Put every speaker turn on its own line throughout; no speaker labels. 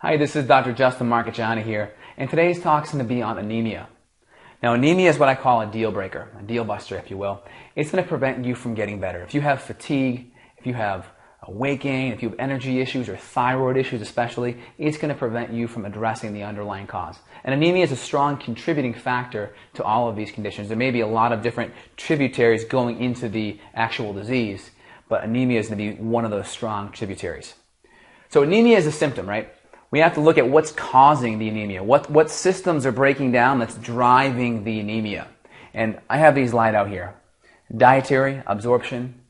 Hi, this is Dr. Justin Marchegiani here, and today's talk is going to be on anemia. Now, anemia is what I call a deal breaker, a deal buster, if you will. It's going to prevent you from getting better. If you have fatigue, if you have weight gain, if you have energy issues or thyroid issues especially, it's going to prevent you from addressing the underlying cause. And anemia is a strong contributing factor to all of these conditions. There may be a lot of different tributaries going into the actual disease, but anemia is going to be one of those strong tributaries. So anemia is a symptom, right? We have to look at what's causing the anemia. What systems are breaking down that's driving the anemia. And I have these laid out here. Dietary, absorption,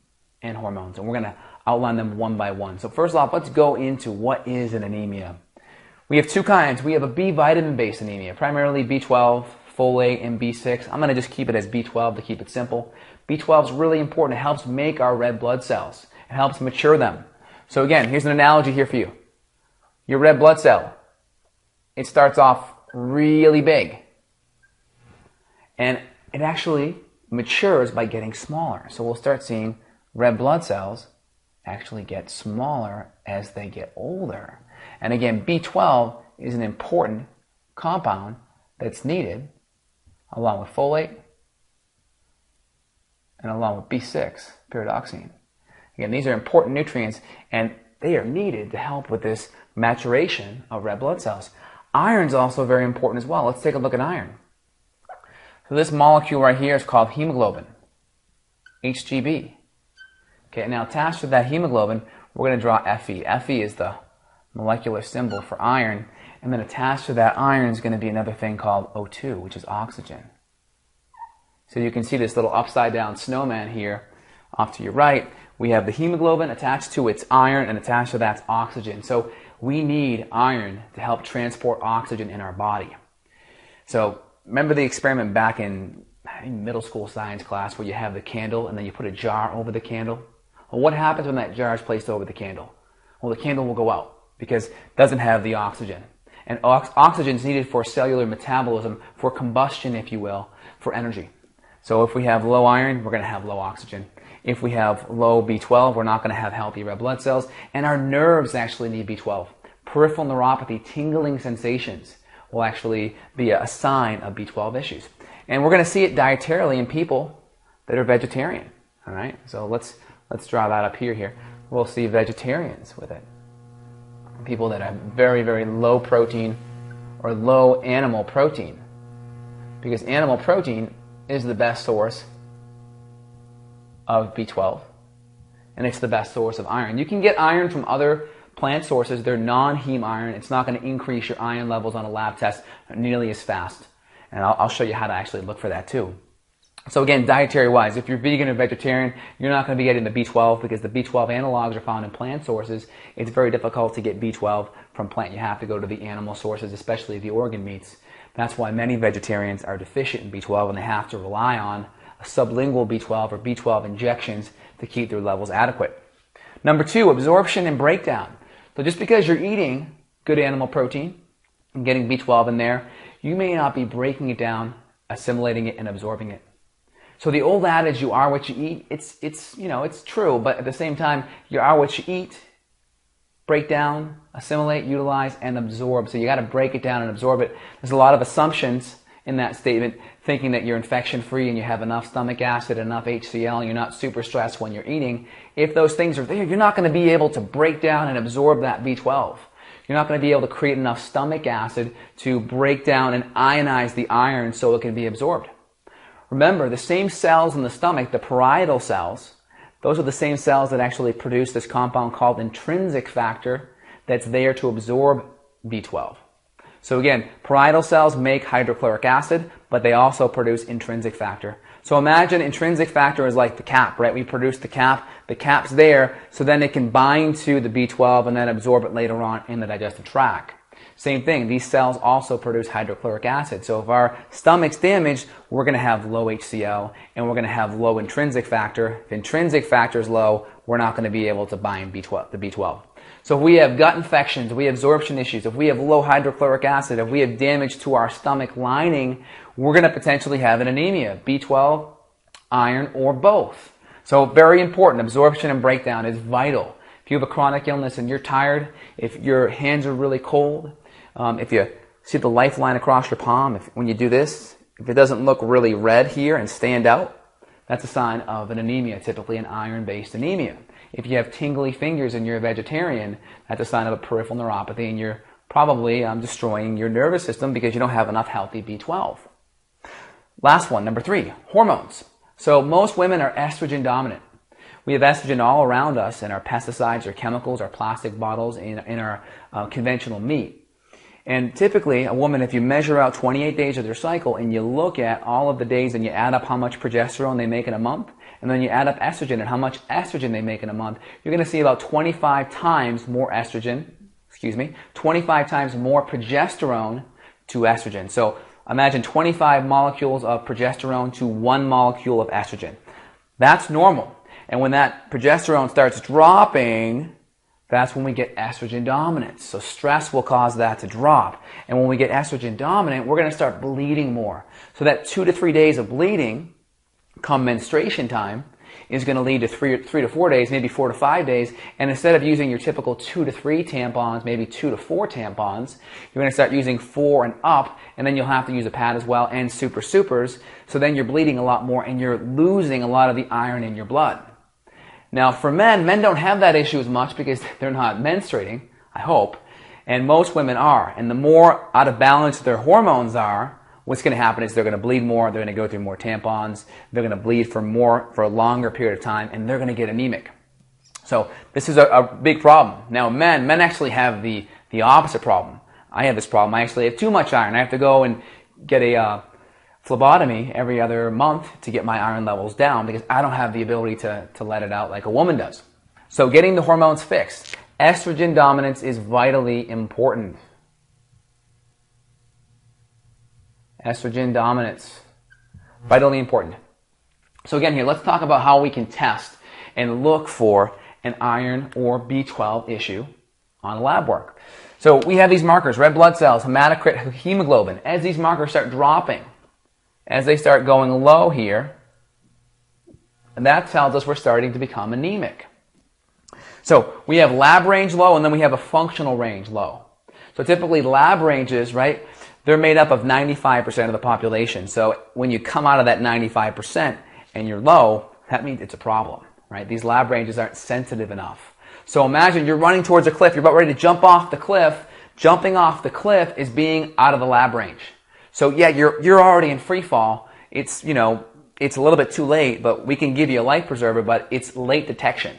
and hormones. And we're going to outline them one by one. So first off, let's go into what is an anemia. We have two kinds. We have a B vitamin-based anemia, primarily B12, folate, and B6. I'm going to just keep it as B12 to keep it simple. B12 is really important. It helps make our red blood cells. It helps mature them. So again, here's an analogy here for you. Your red blood cell, it starts off really big. And it actually matures by getting smaller. So we'll start seeing red blood cells actually get smaller as they get older. And again, B12 is an important compound that's needed along with folate and along with B6, pyridoxine. Again, these are important nutrients and they are needed to help with this maturation of red blood cells. Iron is also very important as well. Let's take a look at iron. So this molecule right here is called hemoglobin, HGB. Okay, now attached to that hemoglobin, we're going to draw Fe. Fe is the molecular symbol for iron, and then attached to that iron is going to be another thing called O2, which is oxygen. So you can see this little upside down snowman here off to your right. We have the hemoglobin attached to its iron, and attached to that's oxygen. So we need iron to help transport oxygen in our body. So remember the experiment back in middle school science class where you have the candle and then you put a jar over the candle? Well, what happens when that jar is placed over the candle? Well, the candle will go out because it doesn't have the oxygen. And oxygen is needed for cellular metabolism, for combustion, if you will, for energy. So if we have low iron, we're going to have low oxygen. If we have low B12, we're not going to have healthy red blood cells. And our nerves actually need B12. Peripheral neuropathy, tingling sensations, will actually be a sign of B12 issues. And we're going to see it dietarily in people that are vegetarian. All right, so let's draw that up here. We'll see vegetarians with it. People that have very, very low protein or low animal protein. Because animal protein is the best source of B12. And it's the best source of iron. You can get iron from other plant sources. They're non-heme iron. It's not going to increase your iron levels on a lab test nearly as fast. And I'll show you how to actually look for that too. So again, dietary-wise, if you're vegan or vegetarian, you're not going to be getting the B12 because the B12 analogs are found in plant sources. It's very difficult to get B12 from plant. You have to go to the animal sources, especially the organ meats. That's why many vegetarians are deficient in B12 and they have to rely on a sublingual B12 or B12 injections to keep their levels adequate. Number two, absorption and breakdown. So just because you're eating good animal protein and getting B12 in there, you may not be breaking it down, assimilating it, and absorbing it. So the old adage, you are what you eat, it's true, but at the same time, you are what you eat, break down, assimilate, utilize, and absorb. So you got to break it down and absorb it. There's a lot of assumptions in that statement, thinking that you're infection-free and you have enough stomach acid, enough HCl, and you're not super stressed when you're eating. If those things are there, you're not going to be able to break down and absorb that B12. You're not going to be able to create enough stomach acid to break down and ionize the iron so it can be absorbed. Remember, the same cells in the stomach, the parietal cells, those are the same cells that actually produce this compound called intrinsic factor that's there to absorb B12. So again, parietal cells make hydrochloric acid, but they also produce intrinsic factor. So imagine intrinsic factor is like the cap, right? We produce the cap's there, so then it can bind to the B12 and then absorb it later on in the digestive tract. Same thing, these cells also produce hydrochloric acid. So if our stomach's damaged, we're going to have low HCl and we're going to have low intrinsic factor. If intrinsic factor is low, we're not going to be able to bind the B12. So if we have gut infections, if we have absorption issues, if we have low hydrochloric acid, if we have damage to our stomach lining, we're going to potentially have an anemia, B12, iron, or both. So very important, absorption and breakdown is vital If you have a chronic illness and you're tired, if your hands are really cold, if you see the lifeline across your palm, when you do this, if it doesn't look really red here and stand out, that's a sign of an anemia, typically an iron-based anemia. If you have tingly fingers and you're a vegetarian, that's a sign of a peripheral neuropathy, and you're probably destroying your nervous system because you don't have enough healthy B12. Last one, number 3, hormones. So most women are estrogen dominant. We have estrogen all around us in our pesticides, our chemicals, our plastic bottles, in our conventional meat. And typically, a woman, if you measure out 28 days of their cycle and you look at all of the days and you add up how much progesterone they make in a month, and then you add up estrogen and how much estrogen they make in a month, you're going to see about 25 times more 25 times more progesterone to estrogen. So imagine 25 molecules of progesterone to 1 molecule of estrogen. That's normal. And when that progesterone starts dropping, that's when we get estrogen dominance. So stress will cause that to drop. And when we get estrogen dominant, we're going to start bleeding more. So that 2 to 3 days of bleeding, come menstruation time, is going to lead to 3 to 4 days, maybe 4 to 5 days. And instead of using your typical 2 to 3 tampons, maybe 2 to 4 tampons, you're going to start using 4 and up, and then you'll have to use a pad as well and super supers. So then you're bleeding a lot more and you're losing a lot of the iron in your blood. Now for men don't have that issue as much because they're not menstruating, I hope, and most women are. And the more out of balance their hormones are, what's going to happen is they're going to bleed more, they're going to go through more tampons, they're going to bleed for a longer period of time, and they're going to get anemic. So this is a big problem. Now men actually have the opposite problem. I have this problem. I actually have too much iron. I have to go and get a phlebotomy every other month to get my iron levels down because I don't have the ability to let it out like a woman does. So getting the hormones fixed. Estrogen dominance is vitally important. Estrogen dominance, vitally important. So again here, let's talk about how we can test and look for an iron or B12 issue on lab work. So we have these markers, red blood cells, hematocrit, hemoglobin. As these markers start dropping, as they start going low here, and that tells us we're starting to become anemic. So we have lab range low, and then we have a functional range low. So typically lab ranges, right, they're made up of 95% of the population. So when you come out of that 95% and you're low, that means it's a problem, right? These lab ranges aren't sensitive enough. So imagine you're running towards a cliff, you're about ready to jump off the cliff. Jumping off the cliff is being out of the lab range. So yeah, you're already in free fall. It's, it's a little bit too late, but we can give you a life preserver, but it's late detection.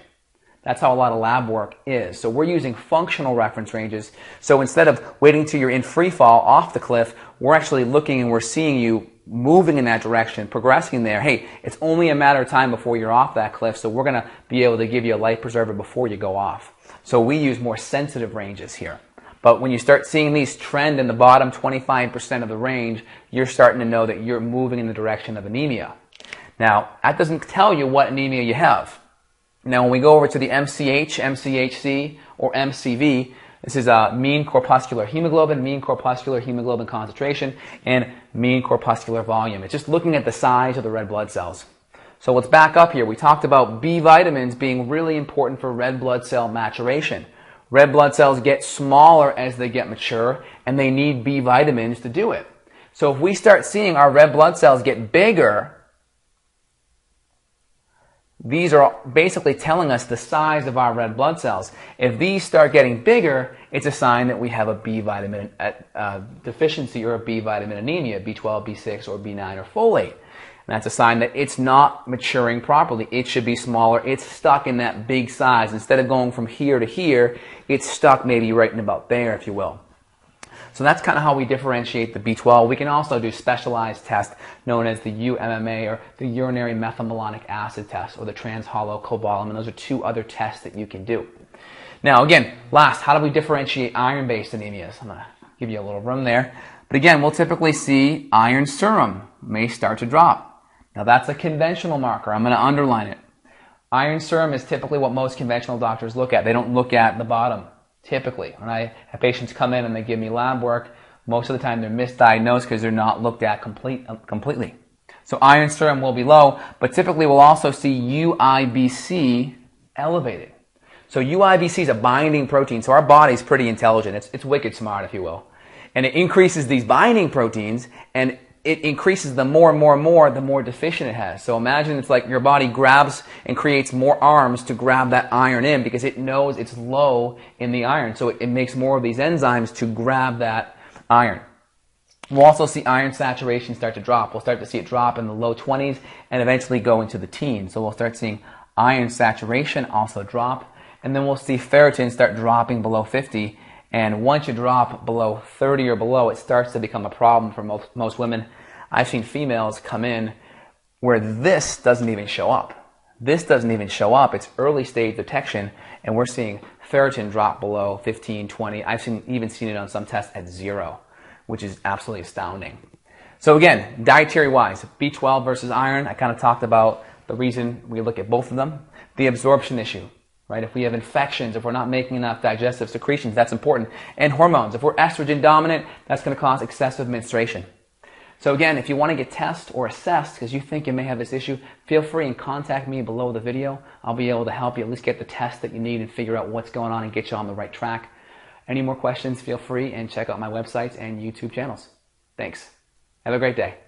That's how a lot of lab work is. So we're using functional reference ranges. So instead of waiting till you're in free fall off the cliff, we're actually looking and we're seeing you moving in that direction, progressing there. Hey, it's only a matter of time before you're off that cliff, so we're going to be able to give you a life preserver before you go off. So we use more sensitive ranges here. But when you start seeing these trend in the bottom 25% of the range, you're starting to know that you're moving in the direction of anemia. Now, that doesn't tell you what anemia you have. Now, when we go over to the MCH, MCHC, or MCV, this is mean corpuscular hemoglobin, mean corpuscular hemoglobin concentration, and mean corpuscular volume. It's just looking at the size of the red blood cells. So let's back up here. We talked about B vitamins being really important for red blood cell maturation. Red blood cells get smaller as they get mature, and they need B vitamins to do it. So if we start seeing our red blood cells get bigger, these are basically telling us the size of our red blood cells. If these start getting bigger, it's a sign that we have a B vitamin deficiency or a B vitamin anemia, B12, B6, or B9, or folate. And that's a sign that it's not maturing properly. It should be smaller. It's stuck in that big size. Instead of going from here to here, it's stuck maybe right in about there, if you will. So that's kind of how we differentiate the B12. We can also do specialized tests known as the UMMA, or the urinary methylmalonic acid test, or the trans-halocobalamine. Those are two other tests that you can do. Now again, last, how do we differentiate iron-based anemias? I'm going to give you a little room there. But again, we'll typically see iron serum may start to drop. Now that's a conventional marker. I'm going to underline it. Iron serum is typically what most conventional doctors look at. They don't look at the bottom, typically. When I have patients come in and they give me lab work, most of the time they're misdiagnosed because they're not looked at completely. So iron serum will be low, but typically we'll also see UIBC elevated. So UIVC is a binding protein. So our body's pretty intelligent. It's wicked smart, if you will. And it increases these binding proteins, and it increases them more and more and more the more deficient it has. So imagine it's like your body grabs and creates more arms to grab that iron in because it knows it's low in the iron. So it makes more of these enzymes to grab that iron. We'll also see iron saturation start to drop. We'll start to see it drop in the low 20s and eventually go into the teens. So we'll start seeing iron saturation also drop. And then we'll see ferritin start dropping below 50. And once you drop below 30 or below, it starts to become a problem for most women. I've seen females come in where this doesn't even show up. This doesn't even show up. It's early stage detection, and we're seeing ferritin drop below 15, 20. I've even seen it on some tests at 0, which is absolutely astounding. So again, dietary-wise, B12 versus iron, I kind of talked about the reason we look at both of them. The absorption issue. Right? If we have infections, if we're not making enough digestive secretions, that's important. And hormones. If we're estrogen dominant, that's going to cause excessive menstruation. So again, if you want to get tested or assessed because you think you may have this issue, feel free and contact me below the video. I'll be able to help you at least get the test that you need and figure out what's going on and get you on the right track. Any more questions, feel free and check out my websites and YouTube channels. Thanks. Have a great day.